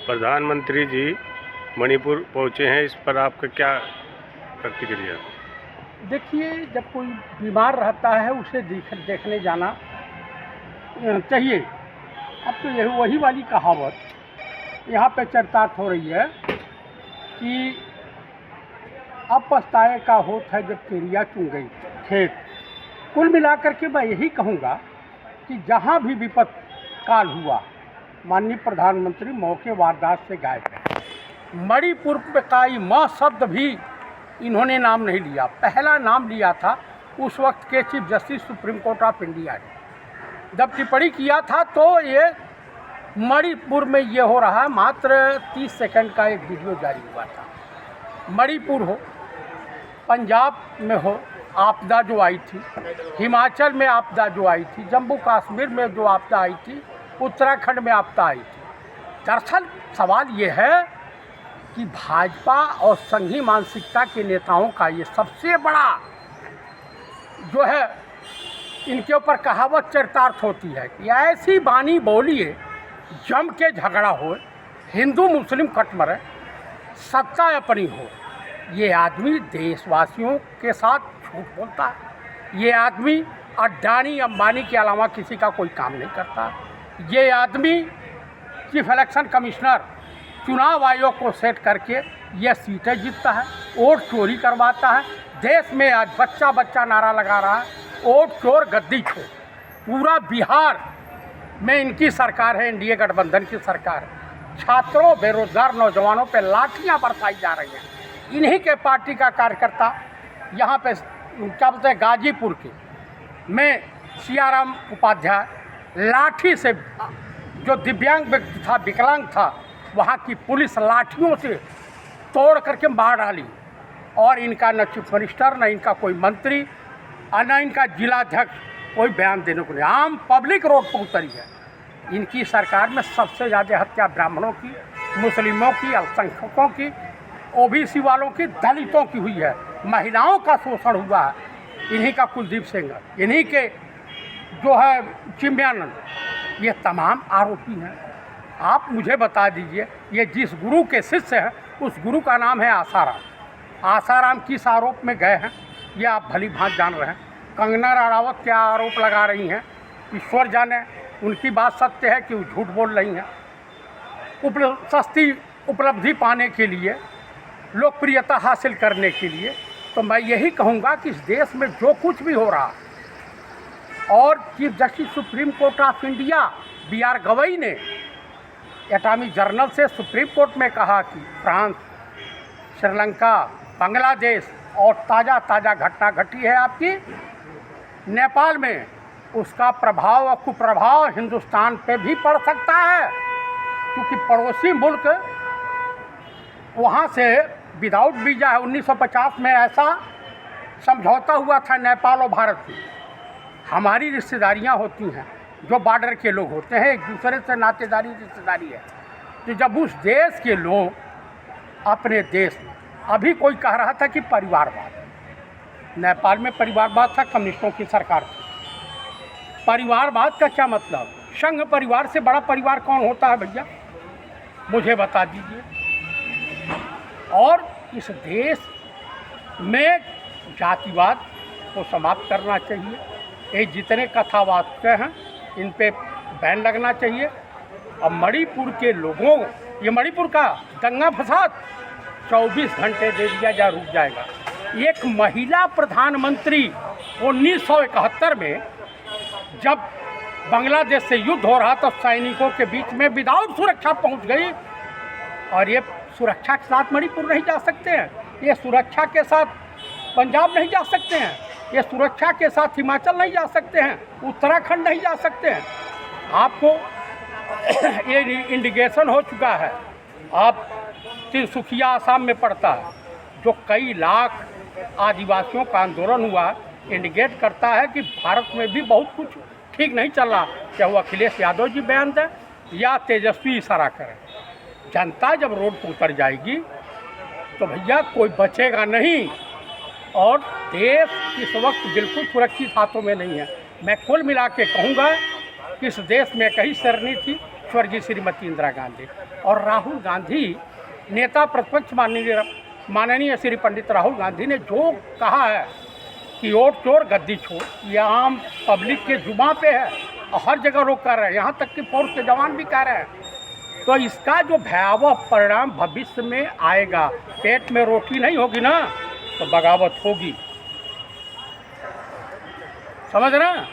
प्रधानमंत्री जी मणिपुर पहुंचे हैं, इस पर आपका क्या प्रतिक्रिया? देखिए, जब कोई बीमार रहता है उसे देखने जाना चाहिए। अब तो यही वही वाली कहावत यहाँ पे चरितार्थ हो रही है कि अब पछताए का होत है जब केरिया चुन गई खेत। कुल मिलाकर के मैं यही कहूँगा कि जहाँ भी विपद काल हुआ, माननीय प्रधानमंत्री मौके वारदात से गायब है। मणिपुर का माँ शब्द भी इन्होंने नाम नहीं लिया। पहला नाम लिया था उस वक्त के chief justice supreme court of India ने, जब टिप्पणी किया था तो ये मणिपुर में ये हो रहा है। मात्र 30 सेकंड का एक वीडियो जारी हुआ था। मणिपुर हो, पंजाब में हो आपदा जो आई थी, हिमाचल में आपदा जो आई थी, जम्मू कश्मीर में जो आपदा आई थी, उत्तराखंड में आपदा आई थी। दरअसल सवाल ये है कि भाजपा और संघी मानसिकता के नेताओं का ये सबसे बड़ा जो है, इनके ऊपर कहावत चरितार्थ होती है कि ऐसी बानी बोलिए जम के झगड़ा हो, हिंदू मुस्लिम कट मरे, सत्ता अपनी हो। ये आदमी देशवासियों के साथ झूठ बोलता है। ये आदमी अडानी अंबानी के अलावा किसी का कोई काम नहीं करता। ये आदमी चीफ इलेक्शन कमिश्नर चुनाव आयोग को सेट करके ये सीटें जीतता है, वोट चोरी करवाता है। देश में आज बच्चा बच्चा नारा लगा रहा है, वोट चोर गद्दी चोर। पूरा बिहार में इनकी सरकार है, एनडीए गठबंधन की सरकार है। छात्रों, बेरोजगार नौजवानों पे लाठियां बरसाई जा रही हैं। इन्हीं के पार्टी का कार्यकर्ता यहाँ पे क्या बोलते हैं, गाजीपुर के में सियाराम उपाध्याय लाठी से, जो दिव्यांग व्यक्ति था, विकलांग था, वहाँ की पुलिस लाठियों से तोड़ करके मार डाली। और इनका न चीफ मिनिस्टर, न इनका कोई मंत्री, न इनका जिलाध्यक्ष कोई बयान देने को नहीं। आम पब्लिक रोड पर उतरी है। इनकी सरकार में सबसे ज़्यादा हत्या ब्राह्मणों की, मुस्लिमों की, अल्पसंख्यकों की, ओबीसी वालों की, दलितों की हुई है। महिलाओं का शोषण हुआ है। इन्हीं का कुलदीप सेंगर, इन्हीं के जो है चिम्यानंद, ये तमाम आरोपी हैं। आप मुझे बता दीजिए, ये जिस गुरु के शिष्य हैं उस गुरु का नाम है आसाराम। आसाराम किस आरोप में गए हैं ये आप भली भांति जान रहे हैं। कंगना रनावत क्या आरोप लगा रही हैं, ईश्वर जाने। उनकी बात सत्य है कि वो झूठ बोल रही हैं। सस्ती उपलब्धि पाने के लिए, लोकप्रियता हासिल करने के लिए। तो मैं यही कहूँगा कि इस देश में जो कुछ भी हो रहा, और chief justice supreme court of India BR Gavai ने एटॉर्नी जनरल से सुप्रीम कोर्ट में कहा कि फ्रांस, श्रीलंका, बांग्लादेश और ताज़ा घटना घटी है आपकी नेपाल में, उसका प्रभाव और कुप्रभाव हिंदुस्तान पे भी पड़ सकता है। क्योंकि पड़ोसी मुल्क वहाँ से विदाउट वीज़ा है। 1950 में ऐसा समझौता हुआ था नेपाल और भारत की। हमारी रिश्तेदारियाँ होती हैं, जो बॉर्डर के लोग होते हैं, एक दूसरे से नातेदारी रिश्तेदारी है। तो जब उस देश के लोग अपने देश में, अभी कोई कह रहा था कि परिवारवाद, नेपाल में परिवारवाद था, कम्युनिस्टों की सरकार थी। परिवारवाद का क्या मतलब? संघ परिवार से बड़ा परिवार कौन होता है भैया, मुझे बता दीजिए। और इस देश में जातिवाद को समाप्त करना चाहिए। ये जितने कथावाचक हैं इन पे बैन लगना चाहिए। अब मणिपुर के लोगों, ये मणिपुर का दंगा फसाद 24 घंटे दे दिया जा रुक जाएगा। एक महिला प्रधानमंत्री 1971 में जब बांग्लादेश से युद्ध हो रहा तो सैनिकों के बीच में विदाउट सुरक्षा पहुंच गई। और ये सुरक्षा के साथ मणिपुर नहीं जा सकते हैं, ये सुरक्षा के साथ पंजाब नहीं जा सकते हैं, ये सुरक्षा के साथ हिमाचल नहीं जा सकते हैं, उत्तराखंड नहीं जा सकते हैं। आपको ये इंडिकेशन हो चुका है। आप तिनसुकिया आसाम में पड़ता है, जो कई लाख आदिवासियों का आंदोलन हुआ, इंडिकेट करता है कि भारत में भी बहुत कुछ ठीक नहीं चल रहा। क्या वो अखिलेश यादव जी बयान दें या तेजस्वी इशारा करें, जनता जब रोड पर उतर जाएगी तो भैया कोई बचेगा नहीं। और देश इस वक्त बिल्कुल सुरक्षित हाथों में नहीं है। मैं कुल मिला के कहूँगा कि इस देश में एक ही सरनी थी, स्वर्गीय श्रीमती इंदिरा गांधी। और राहुल गांधी नेता प्रतिपक्ष माननीय श्री पंडित राहुल गांधी ने जो कहा है कि वोट चोर गद्दी छोड़, ये आम पब्लिक के जुबान पे है और हर जगह लोग कर रहे हैं, यहाँ तक कि फौज के जवान भी कर रहे हैं। तो इसका जो भयावह परिणाम भविष्य में आएगा, पेट में रोटी नहीं होगी ना तो बगावत होगी, समझ रहे हैं।